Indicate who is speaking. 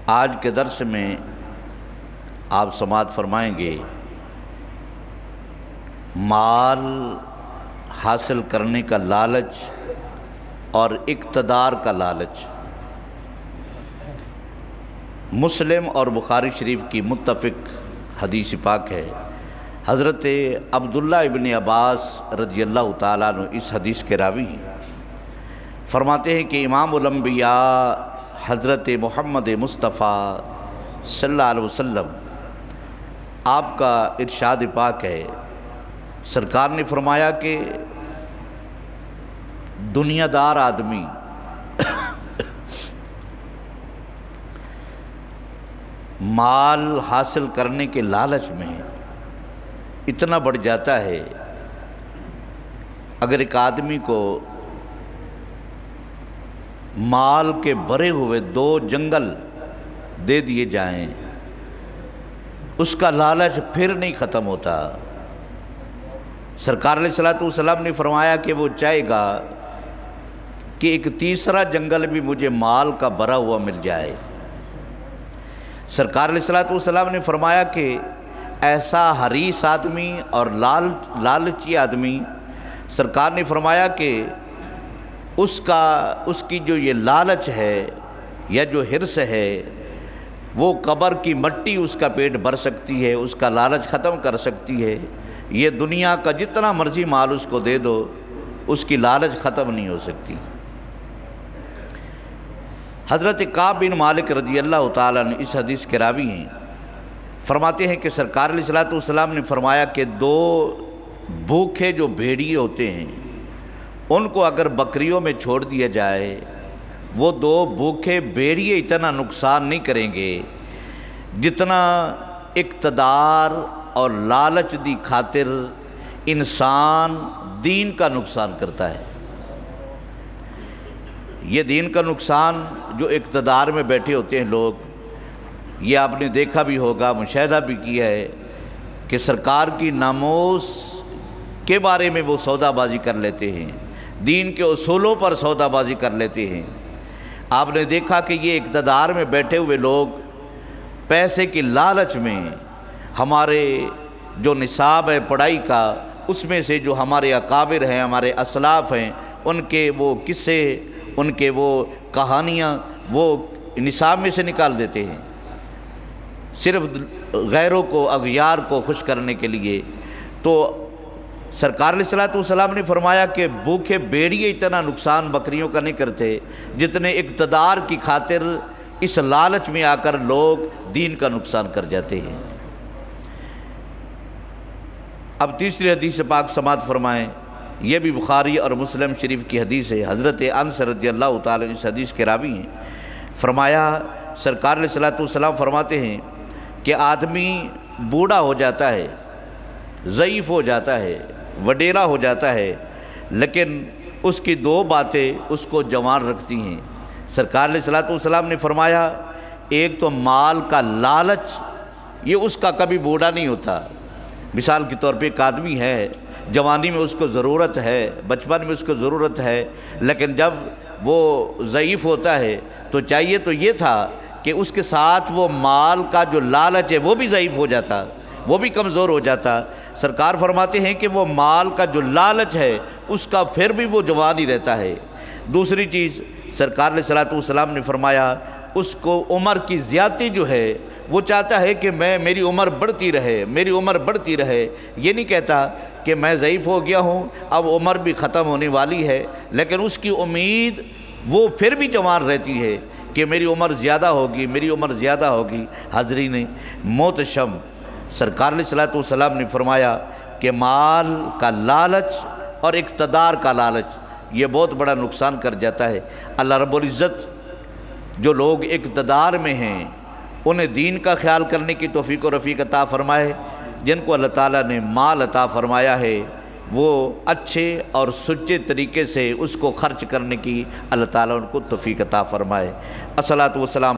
Speaker 1: آج کے درس میں آپ سماعت فرمائیں گے مال حاصل کرنے کا لالچ اور اقتدار کا لالچ۔ مسلم اور بخاری شریف کی متفق حدیث پاک ہے۔ حضرت عبداللہ ابن عباس رضی اللہ تعالیٰ عنہ اس حدیث کے راوی ہیں۔ فرماتے ہیں کہ امام الانبیاء حضرت محمد مصطفیٰ صلی اللہ علیہ وسلم آپ کا ارشاد پاک ہے، سرکار نے فرمایا کہ دنیا دار آدمی مال حاصل کرنے کے لالچ میں اتنا بڑھ جاتا ہے، اگر ایک آدمی کو مال کے بھرے ہوئے 2 جنگل دے دیے جائیں اس کا لالچ پھر نہیں ختم ہوتا۔ سرکار علیہ الصلوۃ والسلام نے فرمایا کہ وہ چاہے گا کہ ایک تیسرا جنگل بھی مجھے مال کا بھرا ہوا مل جائے۔ سرکار علیہ الصلوۃ والسلام نے فرمایا کہ ایسا حریص آدمی اور لالچی آدمی، سرکار نے فرمایا کہ اس کی جو یہ لالچ ہے یا جو حرص ہے وہ قبر کی مٹی اس کا پیٹ بھر سکتی ہے، اس کا لالچ ختم کر سکتی ہے۔ یہ دنیا کا جتنا مرضی مال اس کو دے دو اس کی لالچ ختم نہیں ہو سکتی۔ حضرت کعب بن مالک رضی اللہ تعالیٰ عنہ اس حدیث کے راوی ہیں۔ فرماتے ہیں کہ سرکار علیہ الصلوۃ والسلام نے فرمایا کہ 2 بھوکے جو بھیڑیے ہوتے ہیں ان کو اگر بکریوں میں چھوڑ دیا جائے، وہ 2 بھوکے بھیڑیے اتنا نقصان نہیں کریں گے جتنا اقتدار اور لالچ دی خاطر انسان دین کا نقصان کرتا ہے۔ یہ دین کا نقصان جو اقتدار میں بیٹھے ہوتے ہیں لوگ، یہ آپ نے دیکھا بھی ہوگا، مشاہدہ بھی کیا ہے کہ سرکار کی ناموس کے بارے میں وہ سودا بازی کر لیتے ہیں، دین کے اصولوں پر سودا بازی کر لیتے ہیں۔ آپ نے دیکھا کہ یہ اقتدار میں بیٹھے ہوئے لوگ پیسے کی لالچ میں ہمارے جو نصاب ہے پڑھائی کا، اس میں سے جو ہمارے اکابر ہیں، ہمارے اسلاف ہیں، ان کے وہ قصے، ان کے وہ کہانیاں وہ نصاب میں سے نکال دیتے ہیں، صرف غیروں کو، اغیار کو خوش کرنے کے لیے۔ تو سرکار علیہ الصلوۃ والسلام نے فرمایا کہ بھوکے بھیڑیے اتنا نقصان بکریوں کا نہیں کرتے جتنے اقتدار کی خاطر اس لالچ میں آ کر لوگ دین کا نقصان کر جاتے ہیں۔ اب تیسری حدیث پاک سماعت فرمائیں، یہ بھی بخاری اور مسلم شریف کی حدیث ہے۔ حضرت انس رضی اللہ تعالیٰ عنہ اس حدیث کے راوی ہیں۔ فرمایا سرکار علیہ الصلوۃ والسلام فرماتے ہیں کہ آدمی بوڑھا ہو جاتا ہے، ضعیف ہو جاتا ہے، وڈیرا ہو جاتا ہے، لیکن اس کی 2 باتیں اس کو جوان رکھتی ہیں۔ سرکار علیہ الصلوۃ والسلام نے فرمایا ایک تو مال کا لالچ، یہ اس کا کبھی بوڑھا نہیں ہوتا۔ مثال کے طور پہ ایک آدمی ہے، جوانی میں اس کو ضرورت ہے، بچپن میں اس کو ضرورت ہے، لیکن جب وہ ضعیف ہوتا ہے تو چاہیے تو یہ تھا کہ اس کے ساتھ وہ مال کا جو لالچ ہے وہ بھی ضعیف ہو جاتا، وہ بھی کمزور ہو جاتا۔ سرکار فرماتے ہیں کہ وہ مال کا جو لالچ ہے اس کا پھر بھی وہ جوان ہی رہتا ہے۔ دوسری چیز سرکار علیہ الصلوۃ والسلام نے فرمایا اس کو عمر کی زیادتی جو ہے وہ چاہتا ہے کہ میری عمر بڑھتی رہے، میری عمر بڑھتی رہے۔ یہ نہیں کہتا کہ میں ضعیف ہو گیا ہوں اب عمر بھی ختم ہونے والی ہے، لیکن اس کی امید وہ پھر بھی جوان رہتی ہے کہ میری عمر زیادہ ہوگی، میری عمر زیادہ ہوگی۔ حاضرین محتشم، سرکار علیہ الصلوۃ والسلام نے فرمایا کہ مال کا لالچ اور اقتدار کا لالچ یہ بہت بڑا نقصان کر جاتا ہے۔ اللہ رب العزت جو لوگ اقتدار میں ہیں انہیں دین کا خیال کرنے کی توفیق و رفیق عطا فرمائے۔ جن کو اللہ تعالیٰ نے مال عطا فرمایا ہے وہ اچھے اور سچے طریقے سے اس کو خرچ کرنے کی اللہ تعالیٰ ان کو توفیق عطا فرمائے۔ الصلاۃ والسلام